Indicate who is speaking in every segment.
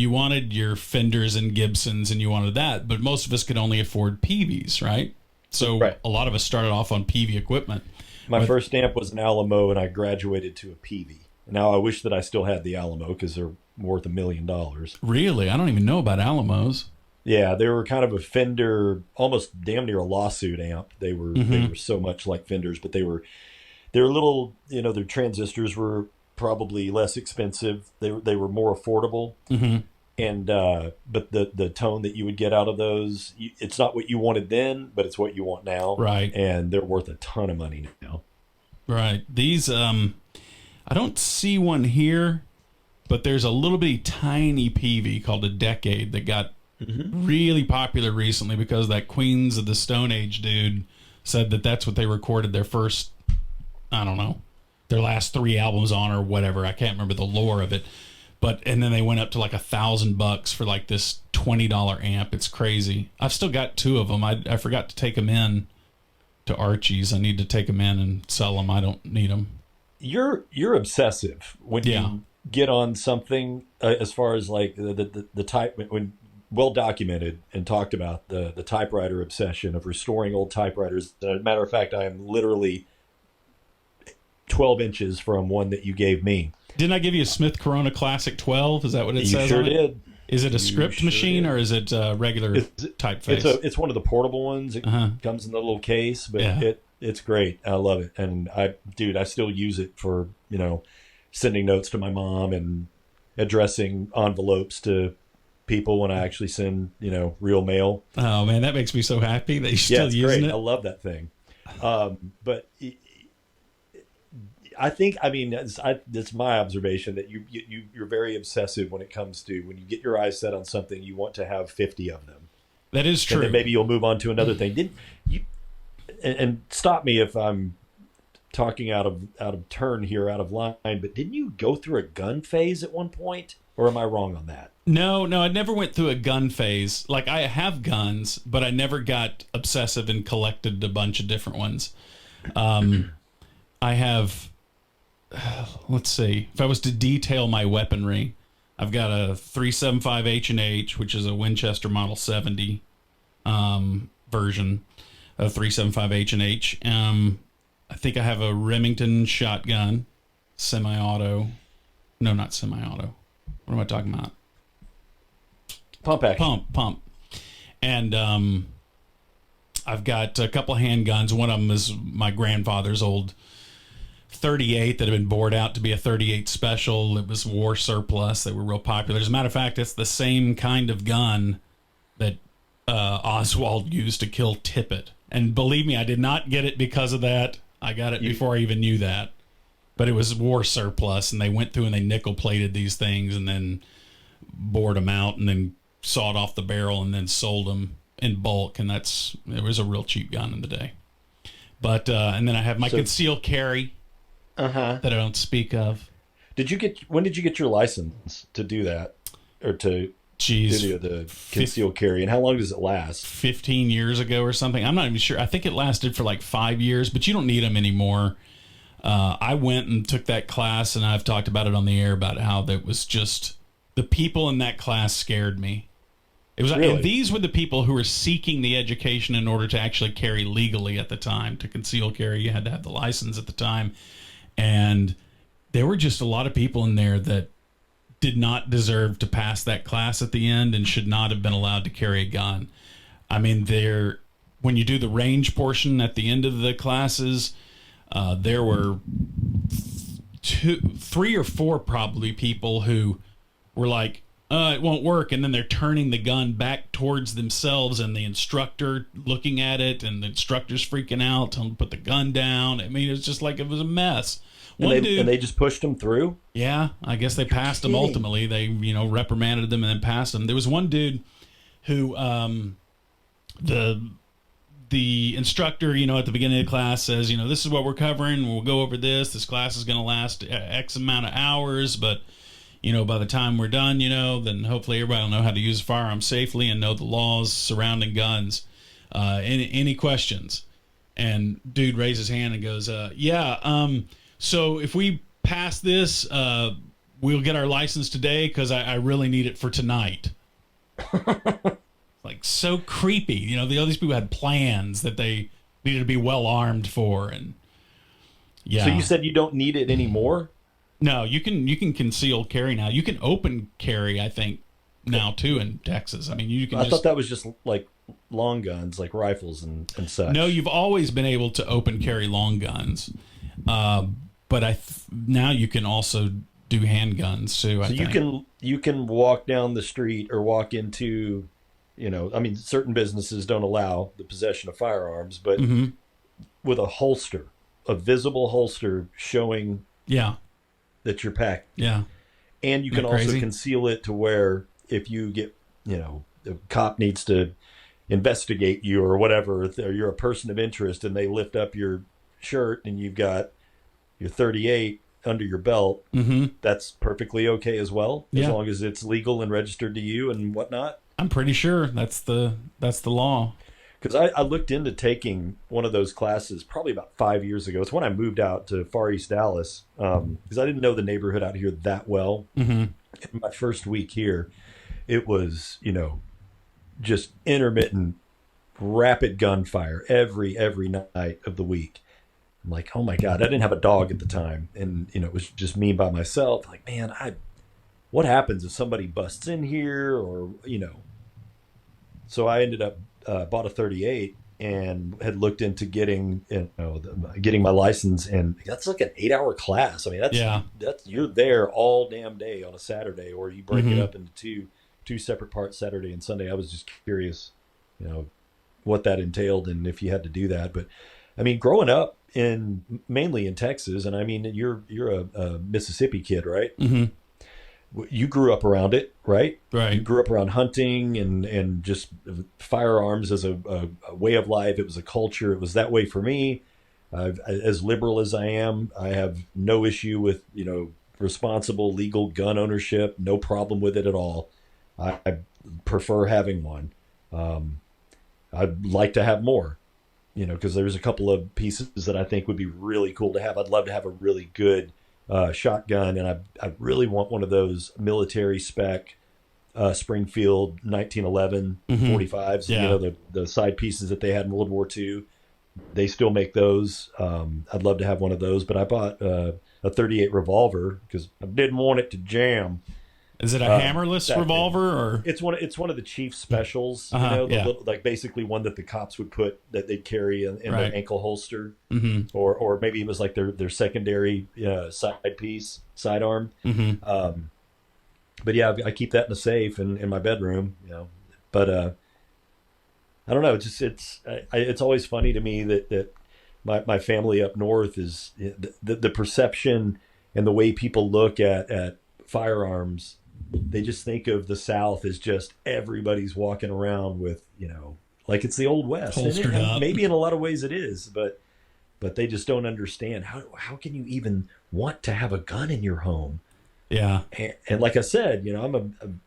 Speaker 1: You wanted your Fenders and Gibsons and you wanted that, but most of us could only afford PVs, right? So
Speaker 2: Right.
Speaker 1: a lot of us started off on PV equipment.
Speaker 2: My first amp was an Alamo, and I graduated to a PV. Now I wish that I still had the Alamo because they're worth $1 million.
Speaker 1: Really? I don't even know about Alamos.
Speaker 2: Yeah, they were kind of a Fender, almost damn near a lawsuit amp. They were so much like Fenders, but they were little. Their transistors were probably less expensive. They were more affordable. And but the tone that you would get out of those, it's not what you wanted then, but it's what you want now.
Speaker 1: Right.
Speaker 2: And they're worth a ton of money now.
Speaker 1: Right. These, I don't see one here, but there's a little bitty tiny PV called a Decade that got really popular recently because that Queens of the Stone Age dude said that that's what they recorded their first, I don't know, their last 3 albums on or whatever. I can't remember the lore of it. And then they went up to like $1,000 for like this $20 amp. It's crazy. I've still got 2 of them. I forgot to take them in to Archie's. I need to take them in and sell them. I don't need them.
Speaker 2: You're obsessive when you get on something as far as like the type, when well documented and talked about the typewriter obsession of restoring old typewriters. As a matter of fact, I am literally 12 inches from one that you gave me.
Speaker 1: Didn't I give you a Smith Corona Classic 12? Is that what it says?
Speaker 2: You sure
Speaker 1: on it?
Speaker 2: did.
Speaker 1: Is it a script machine or is it a regular typeface?
Speaker 2: It's one of the portable ones. It comes in the little case, but it's great. I love it. And I still use it for, sending notes to my mom and addressing envelopes to people when I actually send, real mail.
Speaker 1: Oh man, that makes me so happy that you're still using it.
Speaker 2: I love that thing. But I think, it's my observation that you're very obsessive when it comes to when you get your eyes set on something, you want to have 50 of them.
Speaker 1: That is true.
Speaker 2: And then maybe you'll move on to another thing. Didn't you? And stop me if I'm talking out of turn here, out of line. But didn't you go through a gun phase at one point, or am I wrong on that?
Speaker 1: No, I never went through a gun phase. Like I have guns, but I never got obsessive and collected a bunch of different ones. I have. Let's see. If I was to detail my weaponry, I've got a 375 H&H, which is a Winchester Model 70 version of 375 H&H. I think I have a Remington shotgun, semi-auto. No, not semi-auto. What am I talking about?
Speaker 2: Pump action.
Speaker 1: Pump. And I've got a couple of handguns. One of them is my grandfather's old 38 that had been bored out to be a 38 special. It was war surplus. They were real popular. As a matter of fact, it's the same kind of gun that Oswald used to kill Tippett. And believe me, I did not get it because of that. I got it before I even knew that. But it was war surplus, and they went through and they nickel-plated these things and then bored them out and then sawed off the barrel and then sold them in bulk. And it was a real cheap gun in the day. But and then I have my concealed carry. That I don't speak of.
Speaker 2: When did you get your license to do that, or to do the concealed carry, and how long does it last?
Speaker 1: 15 years ago or something. I'm not even sure. I think it lasted for like 5 years, but you don't need them anymore. I went and took that class, and I've talked about it on the air about how that was just the people in that class scared me. It was
Speaker 2: really?
Speaker 1: And these were the people who were seeking the education in order to actually carry legally at the time. To conceal carry, you had to have the license at the time. And there were just a lot of people in there that did not deserve to pass that class at the end and should not have been allowed to carry a gun. I mean, when you do the range portion at the end of the classes, there were 3 or 4 probably people who were like, it won't work. And then they're turning the gun back towards themselves and the instructor looking at it and the instructor's freaking out, telling them to put the gun down. I mean, it was just like it was a mess.
Speaker 2: And they just pushed them through?
Speaker 1: Yeah, I guess they passed them ultimately. They, reprimanded them and then passed them. There was one dude who the instructor, at the beginning of the class says, this is what we're covering. We'll go over this. This class is going to last X amount of hours, but by the time we're done, then hopefully everybody will know how to use a firearm safely and know the laws surrounding guns. Any questions? And dude raises his hand and goes, so if we pass this, we'll get our license today because I really need it for tonight. Like, so creepy. You know, all these people had plans that they needed to be well armed for, and yeah.
Speaker 2: So you said you don't need it anymore?
Speaker 1: No, you can conceal carry now. You can open carry, I think, now too in Texas. I mean, you can.
Speaker 2: I thought that was just like long guns, like rifles and such.
Speaker 1: No, you've always been able to open carry long guns, but now you can also do handguns too.
Speaker 2: So you can walk down the street or walk into, you know, I mean, certain businesses don't allow the possession of firearms, but with a holster, a visible holster showing that you're packed.
Speaker 1: Yeah.
Speaker 2: And you can also conceal it to where if you get, you know, the cop needs to investigate you or whatever, or you're a person of interest and they lift up your shirt and you've got your 38 under your belt, that's perfectly okay as well, as long as it's legal and registered to you and whatnot.
Speaker 1: I'm pretty sure that's the law.
Speaker 2: Because I looked into taking one of those classes probably about 5 years ago. It's when I moved out to Far East Dallas, because I didn't know the neighborhood out here that well. In my first week here, it was, you know, just intermittent, rapid gunfire every night of the week. I'm like, oh my God, I didn't have a dog at the time. And, you know, it was just me by myself. Like, man, what happens if somebody busts in here or, you know. So I ended up bought a 38 and had looked into getting my license, and that's like an 8-hour class. I mean, that's you're there all damn day on a Saturday, or you break it up into two separate parts, Saturday and Sunday. I was just curious, you know, what that entailed and if you had to do that. But I mean, growing up mainly in Texas, and I mean, you're a Mississippi kid, right? You grew up around it, right?
Speaker 1: Right.
Speaker 2: You grew up around hunting and just firearms as a way of life. It was a culture. It was that way for me. As liberal as I am, I have no issue with, you know, responsible legal gun ownership. No problem with it at all. I prefer having one. I'd like to have more, you know, because there's a couple of pieces that I think would be really cool to have. I'd love to have a really good shotgun, and I really want one of those military spec Springfield 1911 45s. You know, the side pieces that they had in World War II. They still make those. I'd love to have one of those, but I bought a 38 revolver because I didn't want it to jam.
Speaker 1: Is it a hammerless revolver, or
Speaker 2: it's one of the chief specials? You know, little, like basically one that the cops would put that they'd carry in their ankle holster, or maybe it was like their secondary sidearm. But yeah, I keep that in a safe in my bedroom. You know, but I don't know. It's always funny to me that my family up north is the perception and the way people look at firearms. They just think of the South as just everybody's walking around with, you know, like it's the Old West.
Speaker 1: Holstered up.
Speaker 2: Maybe in a lot of ways it is, but they just don't understand how can you even want to have a gun in your home?
Speaker 1: Yeah.
Speaker 2: And like I said, you know, I'm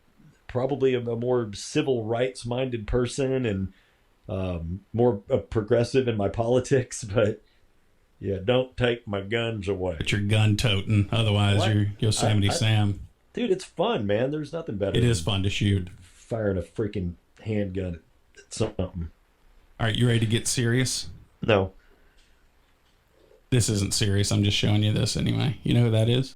Speaker 2: probably a more civil rights minded person and more progressive in my politics, but yeah, don't take my guns away.
Speaker 1: But you're gun toting, otherwise you're Yosemite Sam.
Speaker 2: Dude, it's fun, man. There's nothing better.
Speaker 1: It is fun to shoot.
Speaker 2: Firing a freaking handgun at something.
Speaker 1: All right, you ready to get serious?
Speaker 2: No.
Speaker 1: This isn't serious. I'm just showing you this anyway. You know who that is?